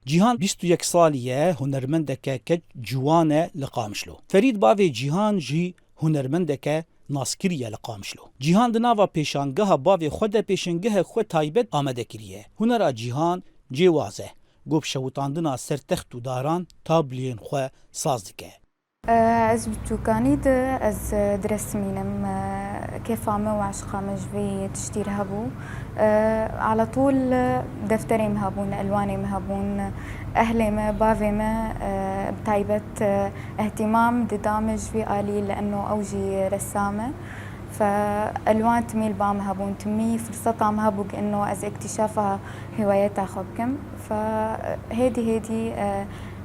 جیهان 21 سالیه هنرمندکه که جوانه لقامشلو. فرید باوی جیهان جی هنرمندکه ناسکریه لقامشلو. جیهان دناوا پیشانگه باوی خود پیشنگه خود تایبت آمده کریه. هنر جیهان جوازه. گوب شوطاندنا سر تخت و داران تابلین خو ساز دکه. از بتوكانيد از درست مينم كيف عمو وعشقا مجبي تشتير هبو على طول دفتري مهبون ألواني مهبون أهلي ما بافي ما بتايبت اهتمام دامج في آلي لأنه أوجي رسامة فألوان تميل بام هبون تمي فرصتها مهبوك إنه از اكتشافها هوايتها خبكم فهيدي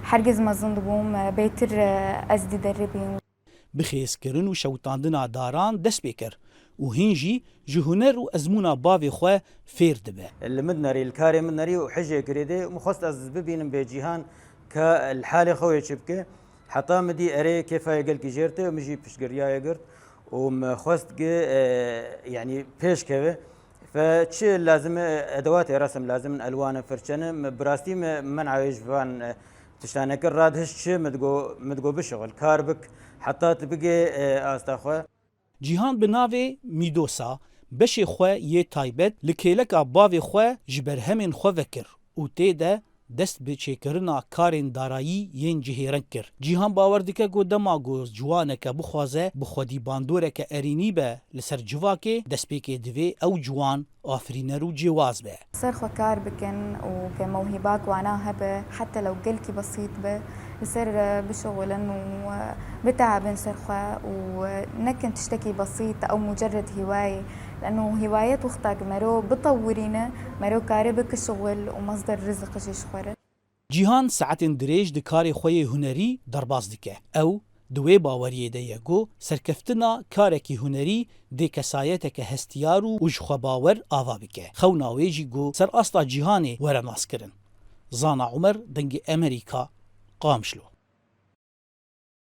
حرگز مزند بوم بيتر ازدي دربي بخیز کرن و شوطاندنا داران دست بکر و هنجی جهنر و ازمونا باوی خو فیر دبه. المدنري الكاري مدنري وحجه كريدي مخصص از ببينم بجيهان كالحالة خوية شبكة حتى مدي أري كيف يقل كجيرته ومجي بشقريا يقرت ومخصص يعني بيش كذا فشي لازم أدوات رسم لازم ألوان فرشنة براستي من عايش فان تشتانه کر راد هش مدگو بشغل کار بک حتی تبقی آستاخوه. جیهان بناوی میدوسا بشی خواه یه تایبت لکیلکا باوی خواه جبر همین خواه وکر و تیده دست به چیکرنا کارین دارایی ین جهیرن کر. جیهان باور دیگه گو دما گو جوانه که بخوازه بخودی باندوره که ارینی به لسر جواکه دست بیکه دوی او جوان آفرینر و جواز به. صار خو كار بكن وكموهباك وعناها به حتى لو قلكي بسيط به يصير بشغل انه بتعب صار خو ونكن تشتكي بسيط او مجرد هوايه لانه هوايات وقتك مرو بطورينا مرو كاربك الشغل ومصدر رزق جيش خورت. جیهان ساعت دریج دکاری خوی هنری درباز دکه او دوی باوریه ده گو سرکفتنا کارکی هنری ده کسایت که هستیارو و جخوا باور آوا بکه. خوناوی جی گو سر اصلا جیهانی ورناس کرن. زانا عمر دنگ امریکا قامشلو.